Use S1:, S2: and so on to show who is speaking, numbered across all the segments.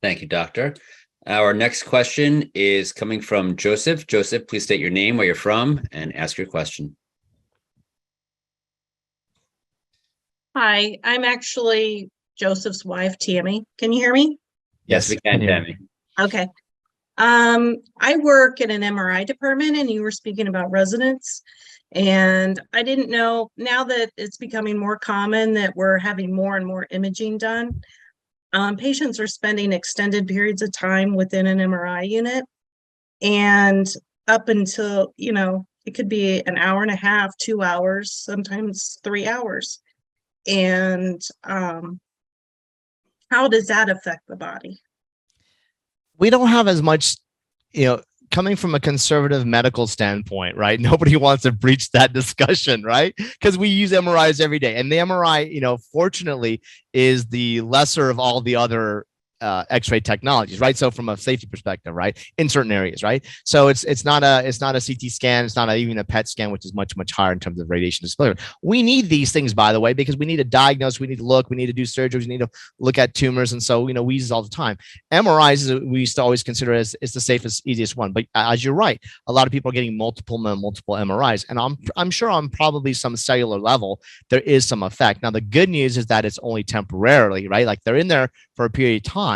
S1: Thank you, Doctor. Our next question is coming from Joseph. Joseph, please state your name, where you're from, and ask your question.
S2: Hi, I'm actually Joseph's wife, Tammy. Can you hear me?
S1: Yes, we can, Tammy.
S2: Okay. I work in an MRI department, and you were speaking about residents. And I didn't know, now that it's becoming more common that we're having more and more imaging done, patients are spending extended periods of time within an MRI unit. And up until, it could be an hour and a half, 2 hours, sometimes 3 hours. And how does that affect the body?
S3: We don't have as much, coming from a conservative medical standpoint, right? Nobody wants to breach that discussion, right? Because we use MRIs every day. And the MRI, fortunately, is the lesser of all the other X-ray technologies, right? So from a safety perspective, right, in certain areas, right? So it's not a CT scan, it's not even a PET scan, which is much higher in terms of radiation exposure. We need these things, by the way, because we need to diagnose, we need to look, we need to do surgeries, we need to look at tumors, and so we use it all the time. MRIs we used to always consider as the safest, easiest one, but as you're right, a lot of people are getting multiple MRIs, and I'm sure on probably some cellular level there is some effect. Now the good news is that it's only temporarily, right? Like they're in there for a period of time.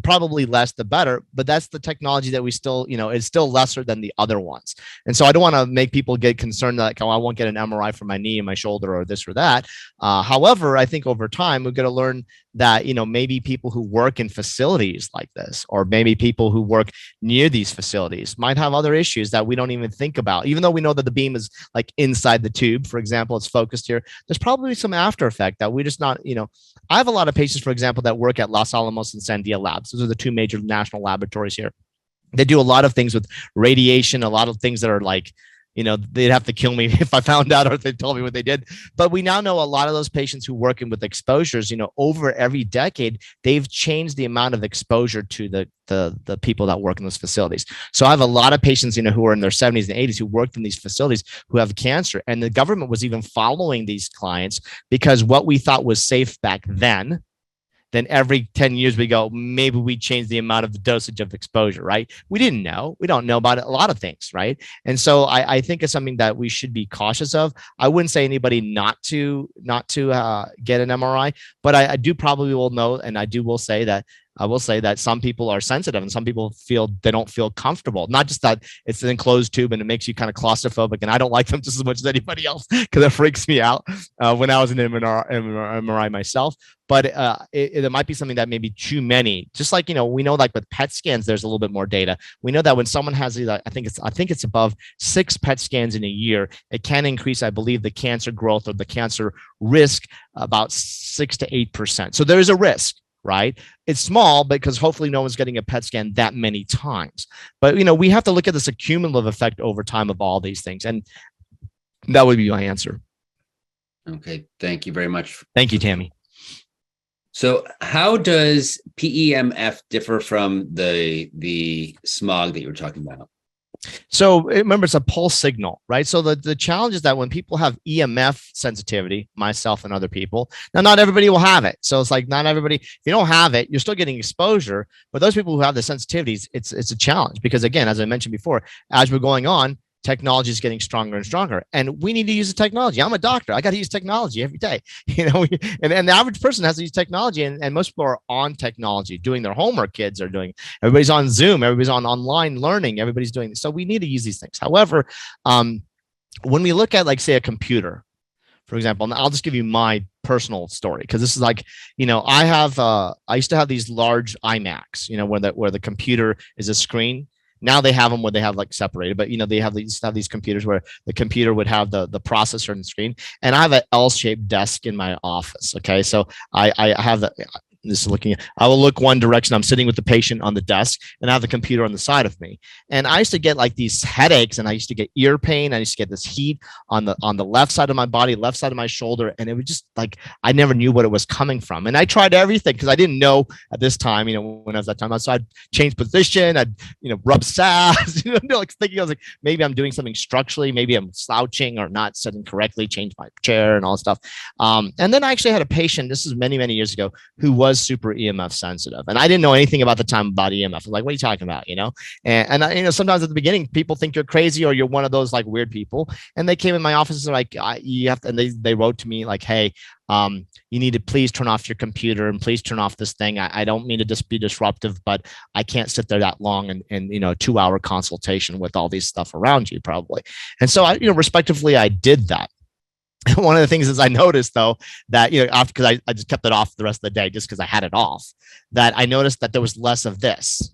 S3: Probably less the better, but that's the technology that we still, is still lesser than the other ones. And so I don't want to make people get concerned that, I won't get an MRI for my knee and my shoulder or this or that. However, I think over time we're going to learn that, maybe people who work in facilities like this, or maybe people who work near these facilities might have other issues that we don't even think about. Even though we know that the beam is like inside the tube, for example, it's focused here, there's probably some after effect that we just not, I have a lot of patients, for example, that work at Los Alamos and Sandia Labs. Those are the two major national laboratories here. They do a lot of things with radiation, a lot of things that are like, they'd have to kill me if I found out or if they told me what they did. But we now know a lot of those patients who work in with exposures, over every decade, they've changed the amount of exposure to the people that work in those facilities. So I have a lot of patients, who are in their 70s and 80s who worked in these facilities who have cancer. And the government was even following these clients because what we thought was safe back then every 10 years we go, maybe we change the amount of the dosage of exposure, right? We don't know about a lot of things, right? And so I think it's something that we should be cautious of. I wouldn't say anybody not to get an MRI, but I do probably will know, and I will say that some people are sensitive and some people they don't feel comfortable. Not just that it's an enclosed tube and it makes you kind of claustrophobic, and I don't like them just as much as anybody else because it freaks me out when I was in MRI myself. But it might be something that may be too many. Just like, we know like with PET scans, there's a little bit more data. We know that when someone has, I think it's above 6 PET scans in a year, it can increase, I believe, the cancer growth or the cancer risk about 6 to 8%. So there is a risk. Right? It's small because hopefully no one's getting a PET scan that many times. But, we have to look at this cumulative effect over time of all these things. And that would be my answer.
S1: Okay. Thank you very much.
S3: Thank you, Tammy.
S1: So how does PEMF differ from the smog that you were talking about?
S3: So remember, it's a pulse signal, right? So the challenge is that when people have EMF sensitivity, myself and other people, now not everybody will have it. So it's like not everybody, if you don't have it, you're still getting exposure. But those people who have the sensitivities, it's a challenge because, again, as I mentioned before, as we're going on, technology is getting stronger and stronger, and we need to use the technology. I'm a doctor. I got to use technology every day, and the average person has to use technology, and most people are on technology, doing their homework. Kids are doing, everybody's on Zoom, everybody's on online learning, everybody's doing this. So we need to use these things. However, when we look at, like, say, a computer, for example, and I'll just give you my personal story because this is like, I used to have these large iMacs, where the computer is a screen. Now they have them where they have like separated, but they have these computers where the computer would have the processor and the screen. And I have an L-shaped desk in my office. Okay, so I have I will look one direction. I'm sitting with the patient on the desk and I have the computer on the side of me. And I used to get like these headaches and I used to get ear pain. I used to get this heat on the left side of my body, left side of my shoulder. And it was just like, I never knew what it was coming from. And I tried everything because I didn't know at this time, when I was that time. So I'd change position, I'd, rub salves, like thinking I was like, maybe I'm doing something structurally, maybe I'm slouching or not sitting correctly, change my chair and all that stuff. And then I actually had a patient, this is many, many years ago, who was super EMF sensitive. And I didn't know anything about the time about EMF. I'm like, what are you talking about? And I, sometimes at the beginning, people think you're crazy or you're one of those like weird people. And they came in my office and like, you have to, and they wrote to me like, hey, you need to please turn off your computer and please turn off this thing. I don't mean to just be disruptive, but I can't sit there that long and 2-hour consultation with all these stuff around you probably. And so I, respectively, I did that. One of the things is I noticed though that, after, because I just kept it off the rest of the day just because I had it off, that I noticed that there was less of this.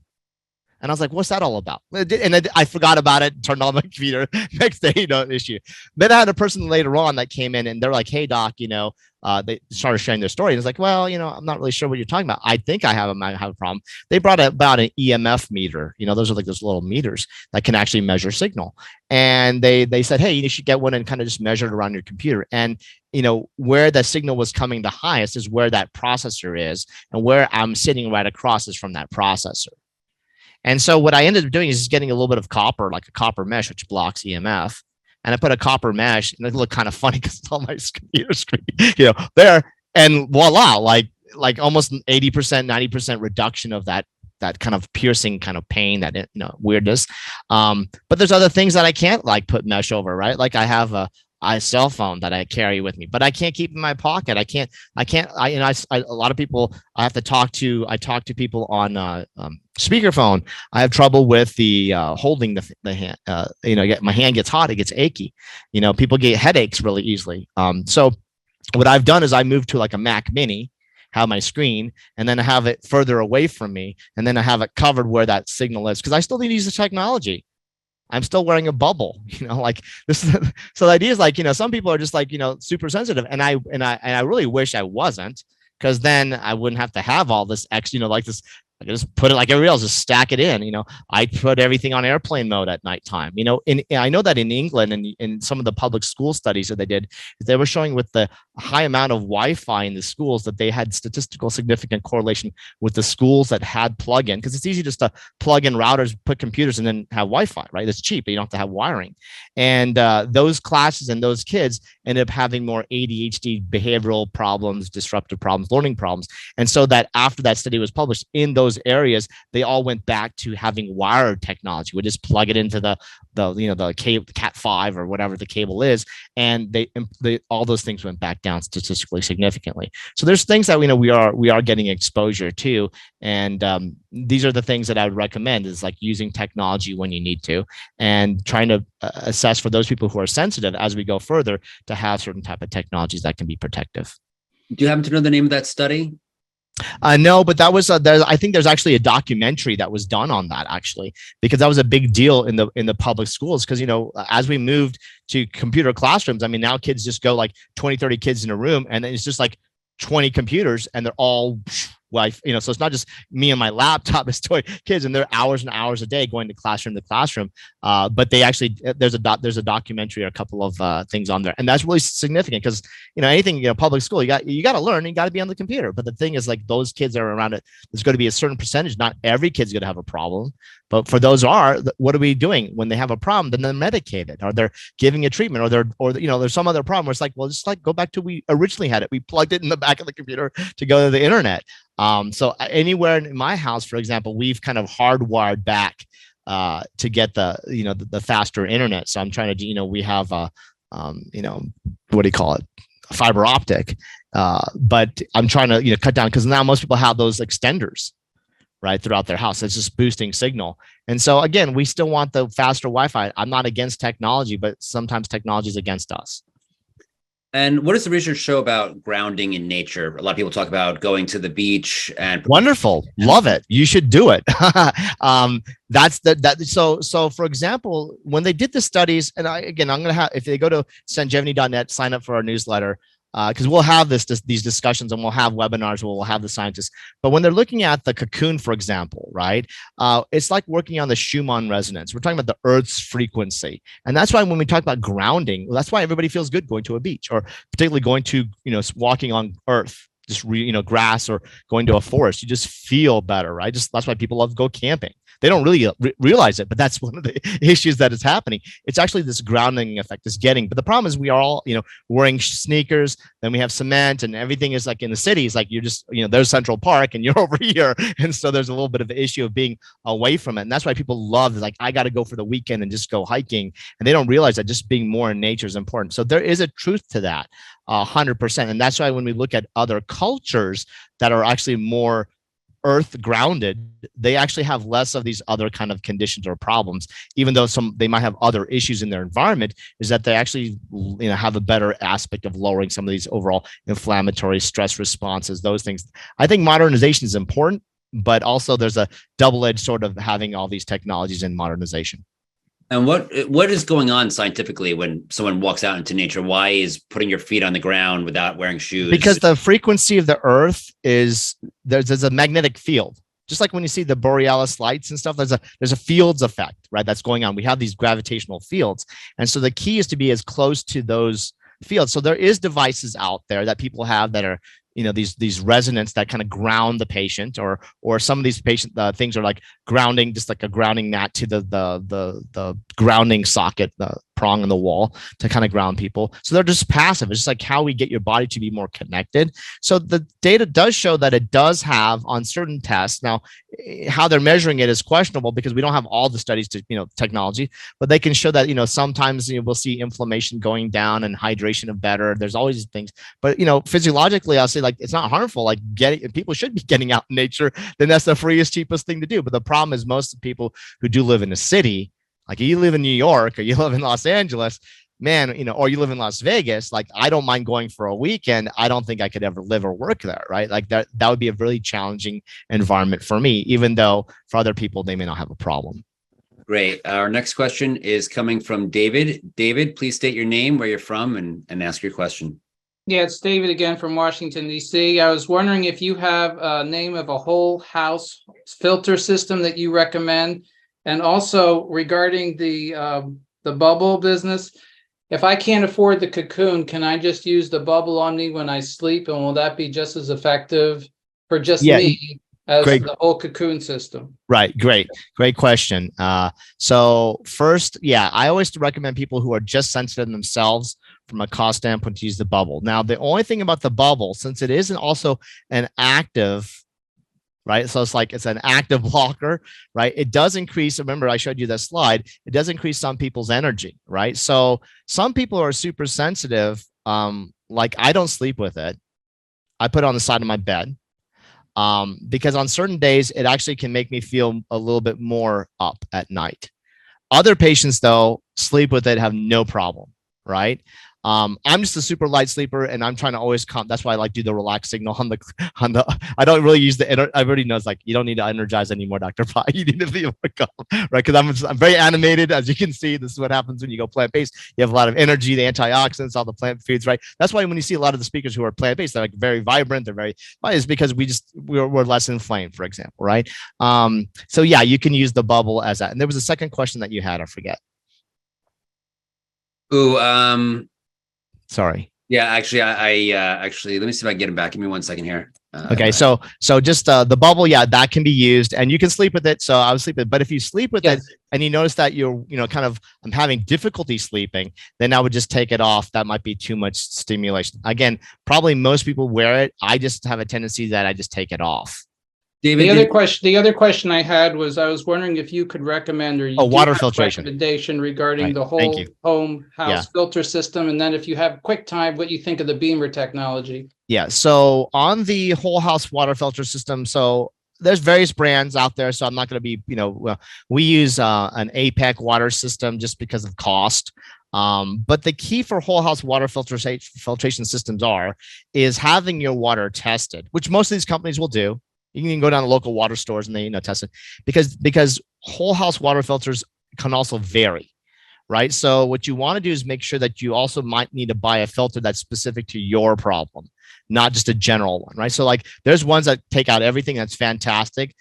S3: And I was like, what's that all about? And I forgot about it, turned on my computer. Next day, issue. Then I had a person later on that came in and they're like, hey, doc, they started sharing their story. And it's like, well, I'm not really sure what you're talking about. I think I have a problem. They brought about an EMF meter. Those are like those little meters that can actually measure signal. And they said, hey, you should get one and kind of just measure it around your computer. And where the signal was coming the highest is where that processor is, and where I'm sitting right across is from that processor. And so what I ended up doing is just getting a little bit of copper, like a copper mesh, which blocks EMF. And I put a copper mesh, and it looked kind of funny because it's on my computer screen, there. And voila, like almost 80%, 90% reduction of that kind of piercing kind of pain, that weirdness. But there's other things that I can't like put mesh over, right? Like I have a cell phone that I carry with me, but I can't keep in my pocket. A lot of people I have to talk to. I talk to people on speakerphone. I have trouble with the holding the hand. My hand gets hot. It gets achy. People get headaches really easily. So what I've done is I moved to like a Mac Mini, have my screen, and then I have it further away from me, and then I have it covered where that signal is, because I still need to use the technology. I'm still wearing a bubble, like this. So the idea is like, some people are just like, super sensitive. And I really wish I wasn't, because then I wouldn't have to have all this like this. I just put it like everybody else, just stack it in. I put everything on airplane mode at nighttime. I know that in England and in some of the public school studies that they did, they were showing with the high amount of Wi-Fi in the schools that they had statistical significant correlation with the schools that had plug-in, because it's easy just to plug in routers, put computers, and then have Wi-Fi, right? It's cheap, but you don't have to have wiring. And those classes and those kids ended up having more ADHD, behavioral problems, disruptive problems, learning problems. And so that after that study was published in those areas, they all went back to having wired technology. We just plug it into the cable, Cat5 or whatever the cable is, and they all those things went back down statistically significantly. So there's things that we are getting exposure to, and these are the things that I would recommend, is like using technology when you need to, and trying to assess for those people who are sensitive as we go further to have certain type of technologies that can be protective.
S1: Do you happen to know the name of that study?
S3: No, but that was I think there's actually a documentary that was done on that, actually, because that was a big deal in the public schools. Because as we moved to computer classrooms, now kids just go like 20, 30 kids in a room, and it's just like 20 computers, and they're all so it's not just me and my laptop, it's 20 kids, and they're hours and hours a day going to classroom to classroom. But they actually, there's a documentary or a couple of things on there, and that's really significant, because anything, public school, you got to learn, you got to be on the computer. But the thing is, like, those kids that are around it, there's going to be a certain percentage. Not every kid's going to have a problem, but for those what are we doing when they have a problem? Then they're medicated, or they're giving a treatment, or there's some other problem where it's like, well, just like go back to we originally had it. We plugged it in the back of the computer to go to the internet. So anywhere in my house, for example, we've kind of hardwired back to get the faster internet. So I'm trying to we have what do you call it? Fiber optic. But I'm trying to cut down, because now most people have those extenders right throughout their house. It's just boosting signal. And so again, we still want the faster Wi-Fi. I'm not against technology, but sometimes technology is against us.
S1: And what does the research show about grounding in nature? A lot of people talk about going to the beach and
S3: wonderful. Love it. You should do it. So for example, when they did the studies, and I'm going to have, if they go to sanjevani.net, sign up for our newsletter, because we'll have these discussions, and we'll have webinars where we'll have the scientists. But when they're looking at the cocoon, for example, right, it's like working on the Schumann resonance. We're talking about the Earth's frequency. And that's why when we talk about grounding, that's why everybody feels good going to a beach, or particularly going to, walking on Earth, just grass, or going to a forest. You just feel better, right? That's why people love to go camping. They don't really realize it, but that's one of the issues that is happening. It's actually this grounding effect is getting, but the problem is we are all, wearing sneakers, then we have cement and everything is like in the cities, like you're just, there's Central Park and you're over here. And so there's a little bit of an issue of being away from it. And that's why people love, like, I got to go for the weekend and just go hiking. And they don't realize that just being more in nature is important. So there is a truth to that, 100%. And that's why when we look at other cultures that are actually more earth grounded, they actually have less of these other kind of conditions or problems, even though they might have other issues in their environment, is that they actually have a better aspect of lowering some of these overall inflammatory stress responses, those things. I think modernization is important, but also there's a double-edged sort of having all these technologies in modernization.
S1: And what is going on scientifically when someone walks out into nature? Why is putting your feet on the ground without wearing shoes?
S3: Because the frequency of the earth is there's a magnetic field. Just like when you see the borealis lights and stuff, there's a fields effect, right? That's going on. We have these gravitational fields. And so the key is to be as close to those fields. So there is devices out there that people have that are, these resonance that kind of ground the patient, or some of these patient things are like grounding, just like a grounding mat to the grounding socket, the prong in the wall to kind of ground people. So they're just passive. It's just like how we get your body to be more connected. So the data does show that it does have on certain tests. Now, how they're measuring it is questionable because we don't have all the studies to, technology, but they can show that, sometimes we'll see inflammation going down and hydration of better. There's always things, but physiologically, I'll say, like, it's not harmful. Like, people should be getting out in nature. Then that's the freest, cheapest thing to do. But the problem is most of the people who do live in a city, like you live in New York or you live in Los Angeles, man, or you live in Las Vegas, like, I don't mind going for a weekend. I don't think I could ever live or work there, right? Like that would be a really challenging environment for me, even though for other people, they may not have a problem.
S1: Great. Our next question is coming from David. David, please state your name, where you're from, and ask your question.
S4: Yeah, it's David again from Washington, D.C. I was wondering if you have a name of a whole house filter system that you recommend. And also regarding the bubble business, if I can't afford the cocoon, can I just use the bubble on me when I sleep? And will that be just as effective for just me as the whole cocoon system? Right.
S3: Great question. So first, I always recommend people who are just sensitive themselves from a cost standpoint to use the bubble. Now, the only thing about the bubble, since it isn't also an active, right? So it's an active blocker, right? It does increase. Remember, I showed you that slide. It does increase some people's energy, right? So some people are super sensitive. Like, I don't sleep with it. I put it on the side of my bed because on certain days, it actually can make me feel a little bit more up at night. Other patients, though, sleep with it, have no problem, right? I'm just a super light sleeper, and I'm trying to always that's why I like do the relax signal on the. I don't really use I already know it's like, you don't need to energize anymore, Dr. Pai. You need to feel more calm, right? Because I'm very animated, as you can see. This is what happens when you go plant-based. You have a lot of energy, the antioxidants, all the plant foods, right? That's why when you see a lot of the speakers who are plant-based, they're like very vibrant. They're very, it's because we're less inflamed, for example, right? So you can use the bubble as that. And there was a second question that you had, I forget. Sorry.
S1: Yeah, actually, I actually, let me see if I can get him back. Give me 1 second here.
S3: Okay, so just the bubble, that can be used, and you can sleep with it. So I was sleeping, but if you sleep with it and you notice that you're, I'm having difficulty sleeping, then I would just take it off. That might be too much stimulation. Again, probably most people wear it. I just have a tendency that I just take it off.
S4: David, the other question I had was, I was wondering if you could recommend, or
S3: water filtration
S4: recommendation regarding the whole home house filter system, and then if you have quick time, what you think of the Beamer technology. Yeah.
S3: So on the whole house water filter system, so there's various brands out there. So I'm not going to be, we use an APEC water system just because of cost. But the key for whole house water filtration systems is having your water tested, which most of these companies will do. You can go down to local water stores and they, test it, because whole house water filters can also vary, right? So what you want to do is make sure that you also might need to buy a filter that's specific to your problem. not just a general one, right? So like there's ones that take out everything. That's fantastic.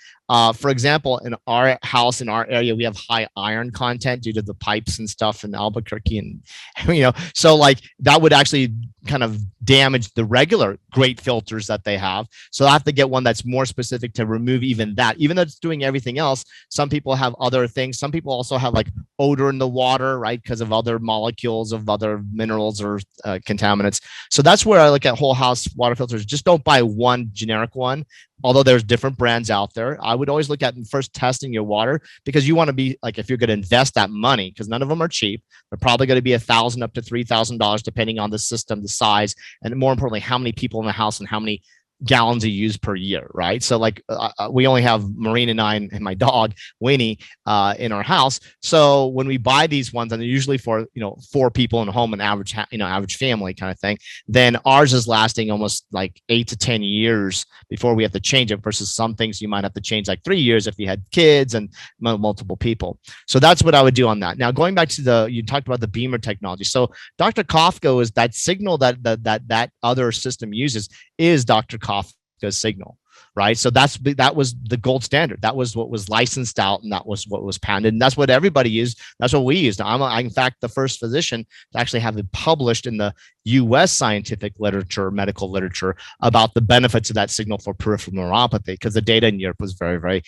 S3: For example, in our house, in our area, we have high iron content due to the pipes and stuff in Albuquerque, and so like that would actually kind of damage the regular great filters that they have. So I have to get one that's more specific to remove even that. Even though it's doing everything else, some people have other things. Some people also have like odor in the water, right, because of other molecules of other minerals or contaminants. So that's where I look at whole house water filters. Just don't buy one generic one. Although there's different brands out there, I would always look at first testing your water, because you want to be like, if you're going to invest that money, because none of them are cheap, they're probably going to be $1,000 up to $3,000 depending on the system, the size, and more importantly, how many people in the house and how many gallons you use per year, right? So like we only have Maureen and I and my dog Winnie in our house. So when we buy these ones, and they're usually for 4 people in a home, an average average family kind of thing, then ours is lasting almost like 8 to 10 years before we have to change it, versus some things you might have to change like 3 years if you had kids and multiple people. So that's what I would do on that. Now going back to you talked about the beamer technology. So Dr. Kafka is that signal that other system uses is Dr. Kafka's signal, right? So that was the gold standard. That was what was licensed out, and that was what was patented, and that's what everybody used. That's what we used. I'm in fact the first physician to actually have it published in the U.S. scientific literature, medical literature, about the benefits of that signal for peripheral neuropathy, because the data in Europe was very, very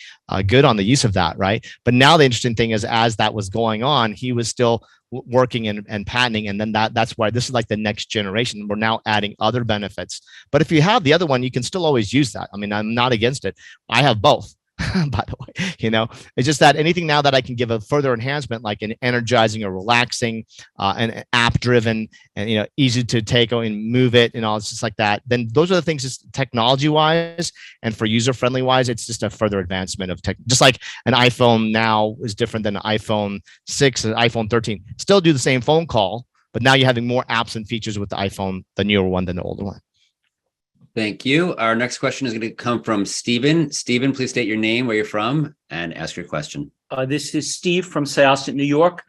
S3: good on the use of that, right? But now the interesting thing is, as that was going on, he was still working and patenting, and then that's why this is like the next generation. We're now adding other benefits, but if you have the other one, you can still always use that. I mean, I'm not against it. I have both. By the way, it's just that anything now that I can give a further enhancement, like an energizing or relaxing, and app driven, and easy to take and move it, and all, it's just like that. Then those are the things, just technology wise and for user friendly wise, it's just a further advancement of tech. Just like an iPhone now is different than an iPhone 6 and iPhone 13. Still do the same phone call, but now you're having more apps and features with the iPhone, the newer one, than the older one.
S1: Thank you. Our next question is going to come from Stephen. Stephen, please state your name, where you're from, and ask your question.
S5: This is Steve from Syosset, New York.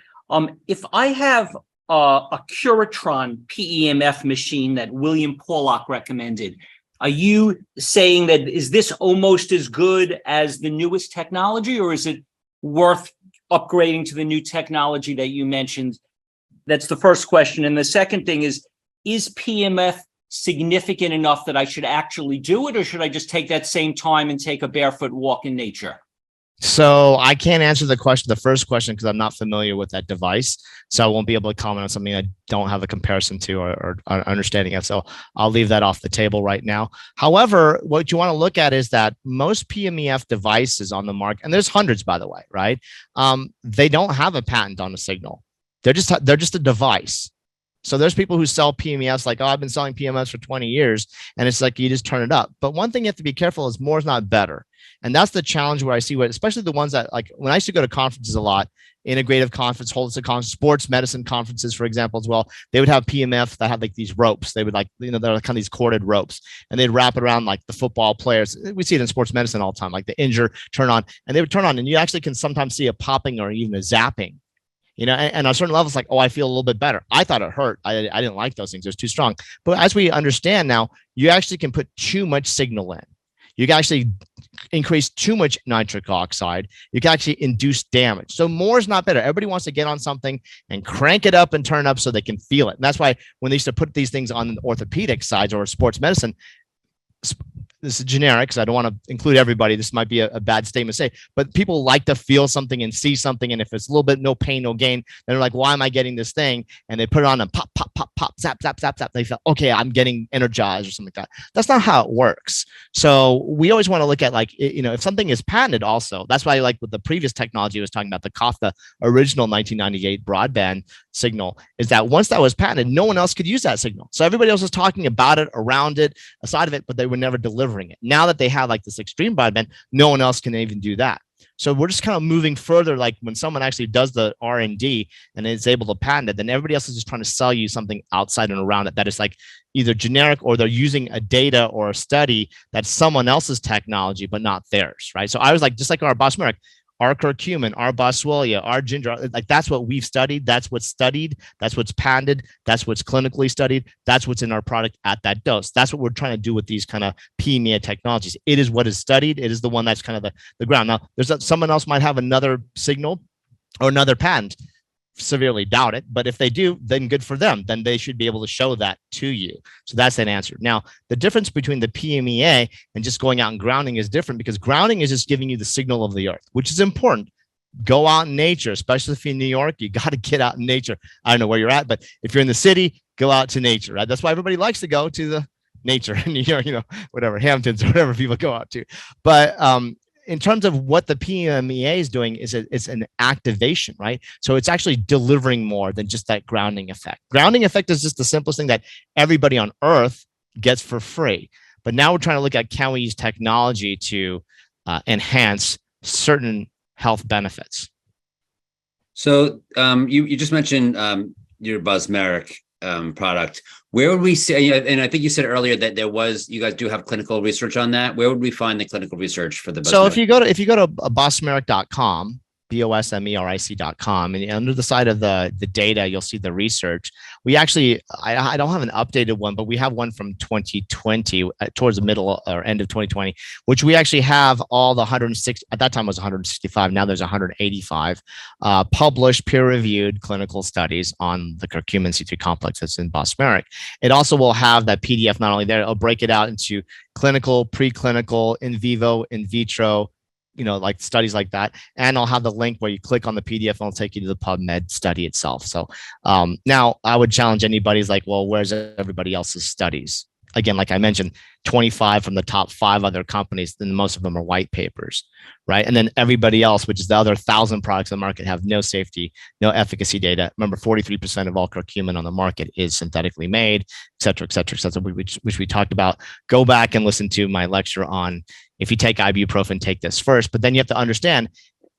S5: If I have a Curatron PEMF machine that William Pollock recommended, are you saying that is this almost as good as the newest technology, or is it worth upgrading to the new technology that you mentioned? That's the first question. And the second thing is PEMF significant enough that I should actually do it, or should I just take that same time and take a barefoot walk in nature?
S3: So I can't answer the first question, because I'm not familiar with that device. So I won't be able to comment on something I don't have a comparison to or understanding of. So I'll leave that off the table right now. However, what you want to look at is that most PEMF devices on the market, and there's hundreds, by the way, right? They don't have a patent on the signal. They're just a device. So there's people who sell PEMFs like, oh, I've been selling PEMFs for 20 years. And it's like, you just turn it up. But one thing you have to be careful is more is not better. And that's the challenge where I see especially the ones that, like, when I used to go to conferences a lot, integrative conference, holistic conference, sports medicine conferences, for example, as well, they would have PEMF that had like these ropes. They would they're kind of these corded ropes, and they'd wrap it around like the football players. We see it in sports medicine all the time, like the injure, turn on, and they would turn on, and you actually can sometimes see a popping or even a zapping. And on certain levels, like, oh, I feel a little bit better. I thought it hurt. I didn't like those things. It was too strong. But as we understand now, you actually can put too much signal in. You can actually increase too much nitric oxide. You can actually induce damage. So more is not better. Everybody wants to get on something and crank it up and turn up so they can feel it. And that's why when they used to put these things on the orthopedic sides or sports medicine, this is generic because I don't want to include everybody. This might be a bad statement to say, but people like to feel something and see something. And if it's a little bit no pain, no gain, then they're like, why am I getting this thing? And they put it on and pop, pop, pop, pop, zap, zap, zap, zap. They feel, okay, I'm getting energized or something like that. That's not how it works. So we always want to look at if something is patented also, that's why with the previous technology I was talking about, the Kafka original 1998 broadband signal, is that once that was patented, no one else could use that signal. So everybody else was talking about it, around it, aside of it, but they were never delivering it. Now that they have this extreme broadband, no one else can even do that. So we're just kind of moving further. Like when someone actually does the R&D and is able to patent it, then everybody else is just trying to sell you something outside and around it that is either generic, or they're using a data or a study that's someone else's technology but not theirs, right? So I was just like our boss Merrick, our curcumin, our boswellia, our ginger, like that's what we've studied. That's what's studied. That's what's patented. That's what's clinically studied. That's what's in our product at that dose. That's what we're trying to do with these kind of PEMF technologies. It is what is studied. It is the one that's kind of the ground. Now, someone else might have another signal or another patent. Severely doubt it, but if they do, then good for them. Then they should be able to show that to you. So that's an answer. Now, the difference between the PMEA and just going out and grounding is different, because grounding is just giving you the signal of the earth, which is important. Go out in nature, especially if you're in New York. You got to get out in nature. I don't know where you're at, but if you're in the city, go out to nature, right? That's why everybody likes to go to the nature in New York, whatever, Hamptons or whatever people go out to. But in terms of what the PMEA is doing, it's an activation, right? So it's actually delivering more than just that grounding effect. Grounding effect is just the simplest thing that everybody on Earth gets for free. But now we're trying to look at, can we use technology to enhance certain health benefits?
S1: So you just mentioned your Bosmeric product. Where would we see, and I think you said earlier that you guys do have clinical research on that. Where would we find the clinical research for the Bosmeric?
S3: So if you go to bosmeric.com, bosmeric.com, and under the side of the data, you'll see the research. We actually, I don't have an updated one, but we have one from 2020, towards the middle or end of 2020, which we actually have all the 160, at that time it was 165, now there's 185 published peer-reviewed clinical studies on the curcumin C3 complex that's in Bosmeric. It also will have that PDF not only there, it'll break it out into clinical, preclinical, in vivo, in vitro, like studies like that. And I'll have the link where you click on the PDF and it'll take you to the PubMed study itself. So now I would challenge anybody's like, well, where's everybody else's studies? Again, like I mentioned, 25 from the top 5 other companies, then most of them are white papers, right? And then everybody else, which is the other 1,000 products on the market, have no safety, no efficacy data. Remember, 43% of all curcumin on the market is synthetically made, et cetera, which we talked about. Go back and listen to my lecture on, if you take ibuprofen, take this first. But then you have to understand,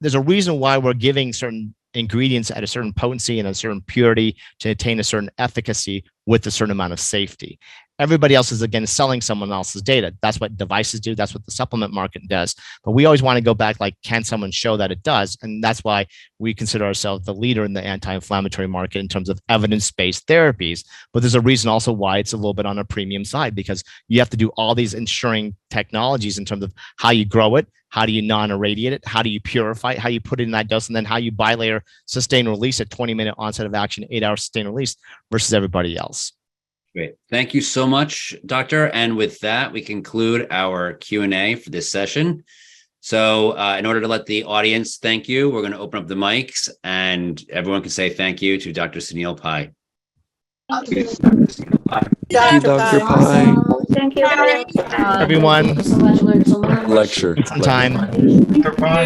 S3: there's a reason why we're giving certain ingredients at a certain potency and a certain purity to attain a certain efficacy with a certain amount of safety. Everybody else is, again, selling someone else's data. That's what devices do. That's what the supplement market does. But we always want to go back, like, can someone show that it does? And that's why we consider ourselves the leader in the anti-inflammatory market in terms of evidence-based therapies. But there's a reason also why it's a little bit on a premium side, because you have to do all these ensuring technologies in terms of how you grow it, how do you non-irradiate it, how do you purify it, how you put it in that dose, and then how you bilayer sustained release at 20-minute onset of action, 8-hour sustained release versus everybody else.
S1: Great. Thank you so much, Doctor. And with that, we conclude our Q&A for this session. So in order to let the audience thank you, we're going to open up the mics and everyone can say thank you to Dr. Sunil Pai.
S6: Thank you, Dr. Pai.
S7: Thank you,
S3: Everyone.
S6: Lecture.
S3: Some time.
S7: Goodbye.